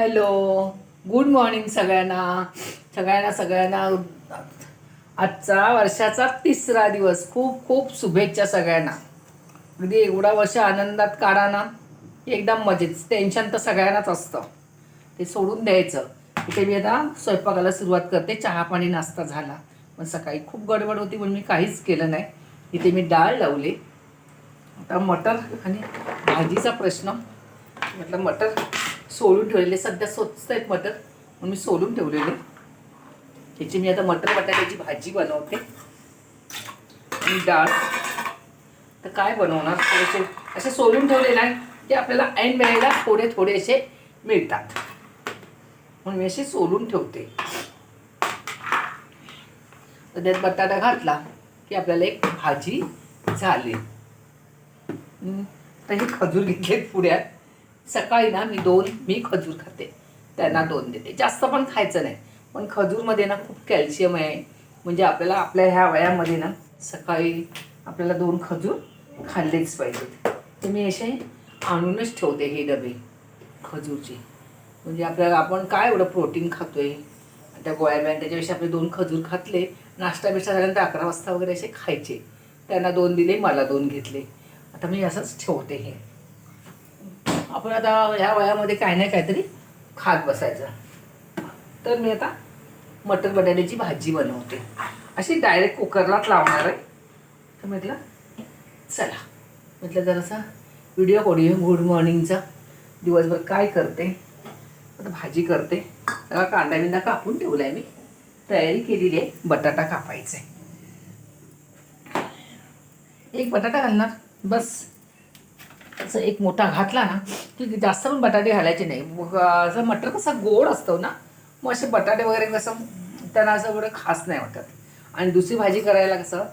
Hello, good morning सगळ्यांना सगळ्यांना सगळ्यांना आजचा वर्षाचा 3रा दिवस. खूप खूप शुभेच्छा सगळ्यांना. अगदी एवढा वर्ष आनंदात काढा ना, एकदम मजेत. टेन्शन तर सगळ्यांनाच असतं, ते सोडून द्यायचं. इथे मी आता स्वयंपाकाला सुरुवात करते. चहा पाणी नाश्ता झाला, पण सकाळी खूप गडबड होती म्हणून मी काहीच केलं नाही. इथे मी डाळ लावले. आता मटर आणि भाजीचा प्रश्न. म्हटलं मटर सोलून ठेवलेले, सध्या स्वस्त आहेत मटर म्हणून मी सोलून ठेवलेले. त्याची मी आता मटर बटाट्याची भाजी बनवते. आणि डाळ तर काय बनवणार, थोडेसे असे सोलून ठेवले ना की आपल्याला ऐन वेळेला थोडे थोडेसे मिळतात, म्हणून मी असे सोलून ठेवते. तर त्यात बटाटा घातला की आपल्याला एक भाजी झाली. तर हे खजूर घेतलेत पुड्यात. सकाळी ना मी खजूर खाते, त्यांना 2 देते. जास्त पण खायचं नाही, पण खजूरमध्ये ना खूप कॅल्शियम आहे. म्हणजे आपल्याला आपल्या ह्या वयामध्ये ना सकाळी आपल्याला 2 खजूर खाल्लेच पाहिजेत. तर मी असे आणूनच ठेवते हे डबे खजूरचे. म्हणजे आपल्याला आपण काय एवढं प्रोटीन खातोय त्या गोळ्या बिळ्या, त्याच्यापेक्षा आपले 2 खजूर खातले. नाश्ता बिष्टा झाल्यानंतर 11 वाजता वगैरे असे खायचे. त्यांना 2 दिले, मला 2 घेतले. आता मी असंच ठेवते. हे आपण आता ह्या वयामध्ये काय नाही काहीतरी खात बसायचं. तर मी आता मटर बटाट्याची भाजी बनवते. अशी डायरेक्ट कुकरलाच लावणार आहे. तर म्हटलं जरासा व्हिडिओ करूया गुड मॉर्निंगचा. दिवसभर काय करते, आता भाजी करते. सगळा कांदा बिंदा कापून ठेवला आहे मी, तयारी केलेली आहे. बटाटा कापायचा आहे. एक बटाटा घालणार बस. असं एक मोठा घातला ना की जास्त पण बटाटे घालायचे नाही. मग असं मटर कसं गोड असतो ना, मग असे बटाटे वगैरे कसं त्यांना असं एवढं खास नाही वाटत. आणि दुसरी भाजी करायला कसं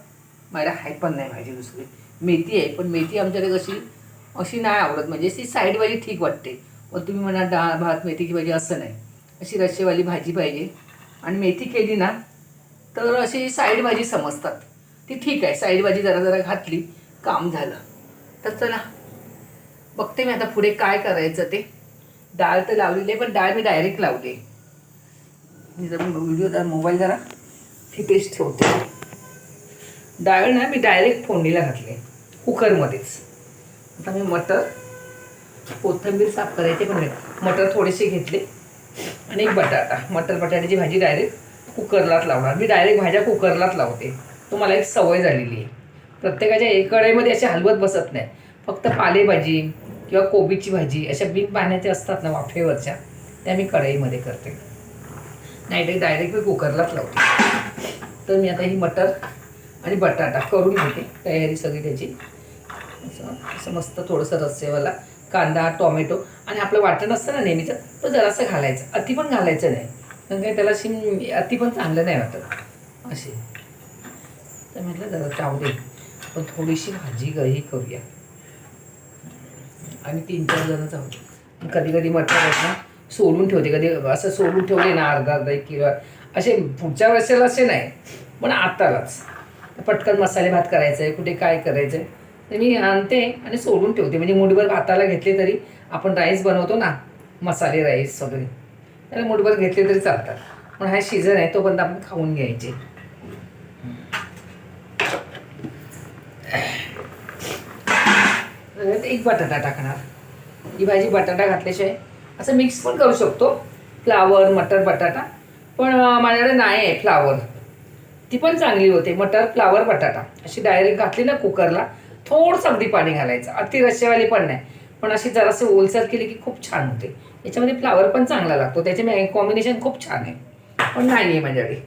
माझ्या हाय पण नाही भाजी. दुसरी मेथी आहे, पण मेथी आमच्याकडे कशी अशी नाही आवडत. म्हणजे ती साईडवाली ठीक वाटते. मग तुम्ही म्हणा डाळ भात मेथीची भाजी असं नाही, अशी रश्शेवाली भाजी पाहिजे. आणि मेथी केली ना तर अशी साईड भाजी समजतात, ती ठीक आहे. साईड भाजी जरा जरा घातली, काम झालं. तर चला बघते मी आता पुढे काय करायचं ते. डाळ तर लावलेली आहे, पण डाळ मी डायरेक्ट लावली. मी जर व्हिडिओ जरा मोबाईल जरा तिथेच ठेवते. डाळ ना मी डायरेक्ट फोडणीला घातले कुकरमध्येच. आता मी मटर कोथिंबीर साफ करायचे, पण मटर थोडेसे घेतले आणि एक बटाटा. मटर बटाट्याची भाजी डायरेक्ट कुकरलाच लावणार. मी डायरेक्ट भाज्या कुकरलाच लावते. तुम्हाला एक सवय झालेली आहे. प्रत्येकाच्या एक कढईमध्ये असे हलवत बसत नाही. फक्त पालेभाजी किंवा कोबीची भाजी अशा बिन पाण्याच्या असतात ना वाफेवरच्या, त्या मी कढईमध्ये करते. नाही डायरेक्ट मी कुकरलाच लावते. तर मी आता ही मटर आणि बटाटा करून घेते तयारी सगळी त्याची. असं मस्त थोडंसं रस्सेवाला कांदा टोमॅटो आणि आपलं वाटण असतं ना नेहमीचं, तो जरासं घालायचं. अति पण घालायचं नाही, कारण काही त्याला अशी अति पण चांगलं नाही वाटत असे. तर म्हटलं जरा चावू दे, पण थोडीशी भाजी गही करूया. आम्ही 3-4 जण जाऊ. कधी कधी मटर आहेत ना सोलून ठेवते, कधी असं सोलून ठेवले ना अर्धा 1 किलो असे. पुढच्या वर्षाला असे नाही, पण आतालाच पटकन मसाले भात करायचं आहे, कुठे काय करायचं आहे, तर मी आणते आणि सोलून ठेवते. म्हणजे मुठभर भाताला घेतले तरी, आपण राईस बनवतो ना मसाले राईस सगळे, त्याला मुठभर घेतले तरी चालतात. पण हा सीझन आहे, तोपर्यंत आपण खाऊन घ्यायचे. एक बटाटा टाकणार. ही भाजी बटाटा घातल्याशिवाय असं मिक्स पण करू शकतो, फ्लावर मटर बटाटा. पण माझ्याकडे नाही आहे फ्लावर, ती पण चांगली होते. मटर फ्लावर बटाटा अशी डायरेक्ट घातली ना कुकरला, थोडंसं अगदी पाणी घालायचं. अति रश्शेवाली पण नाही, पण अशी जरासं ओलसर केली की खूप छान होते. याच्यामध्ये फ्लावर पण चांगला लागतो, त्याचे कॉम्बिनेशन खूप छान आहे. पण नाही आहे माझ्याकडे,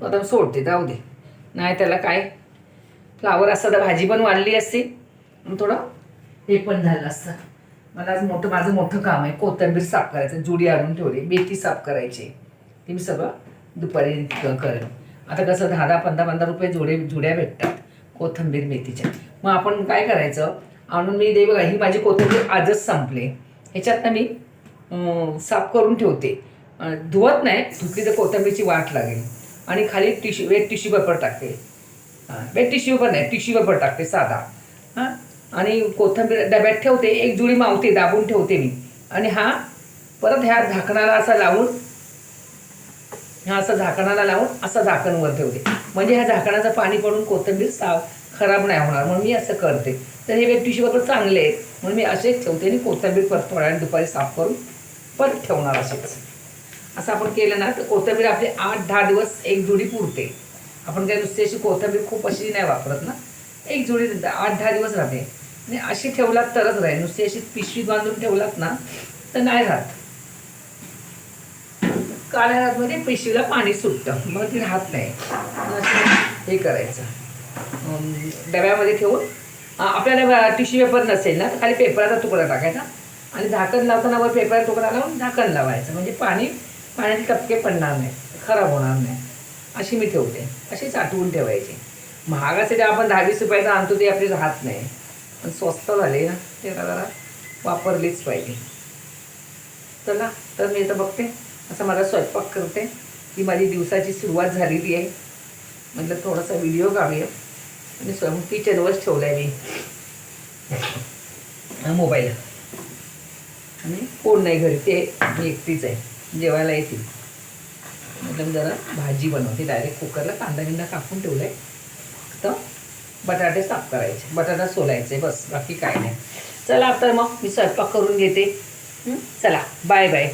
आता सोडते, जाऊ दे. नाही त्याला काय, फ्लावर असतं तर भाजी पण वाढली असती, थोडं हे पण झालं असतं. मला आज माझं मोठं काम आहे. कोथिंबीर साफ करायचं, जुडी आणून ठेवली. मेथी साफ करायची, ते मी सगळं दुपारी करेन. आता कसं 10-15 रुपये जुड्या भेटतात कोथिंबीर मेथीच्या. मग आपण काय करायचं, आणून मी दे बघा, ही माझी कोथिंबीर आजच संपले. ह्याच्यात ना मी साफ करून ठेवते. धुवत नाही, धुतली तर कोथिंबीरची वाट लागेल. आणि खाली वेट टिश्यू पेपर टाकते. वेट टिश्यू पेपर नाही, टिश्यू पेपर टाकते साधा. हां, आणि कोथिंबीर डब्यात ठेवते. एक जुडी मावते, दाबून ठेवते मी. आणि हा परत ह्या झाकणाला असं लावून असं झाकणाला लावून असं झाकणवर ठेवते, म्हणजे ह्या झाकणाचं पाणी पडून कोथिंबीर खराब नाही होणार, म्हणून मी असं करते. तर हे वेब टिश्यू पेपर चांगले आहेत म्हणून मी असेच ठेवते आणि कोथिंबीर परत थोड्या वेळाने दुपारी साफ करून परत ठेवणार असेच. असं आपण केलं ना तर कोथिंबीर आपली 8-10 दिवस एक जुडी पुरते. आपण काय नुसती अशी कोथिंबीर खूप अशी नाही वापरत ना, एक जुडी 8-10 दिवस राहते. आणि अशी ठेवलात तरच राहील, नुसती अशी पिशवी बांधून ठेवलात ना तर नाही राहत. काळ्या रातमध्ये पिशवीला पाणी सुटतं, मग ती राहत नाही. हे करायचं, डब्यामध्ये ठेवून आपल्याला टिश्यू पेपर नसेल ना तर खाली पेपराचा तुकडा टाकायचा आणि झाकण लावताना वर पेपराचा तुकडा लावून झाकण लावायचं, म्हणजे पाण्याचे टपके पडणार नाही, खराब होणार नाही. अशी मी ठेवते, अशी साठवून ठेवायची. महाग असे आपण 10-20 रुपयाचा आणतो ते आपली राहत नाही, पण स्वस्त झाले ना ते जरा वापरलीच पाहिजे. चला तर मी आता बघते, असं मला स्वयंपाक करते. ही माझी दिवसाची सुरुवात झालेली आहे. म्हटलं थोडासा व्हिडिओ काढूया आणि स्वयं किचनवरच ठेवला आहे मी मोबाईल. आणि कोण नाही घरी, ते मी एकटीच आहे, जेवायला येतील. म्हटलं जरा भाजी बनवते, डायरेक्ट कुकरला कांदा बिंदा कापून ठेवला आहे, फक्त बटाटे साफ करायचे, बटाटा सोलायचे, बस, बाकी काय नाही. चला तर मग मी स्वयंपाक करून घेते. चला, बाय बाय.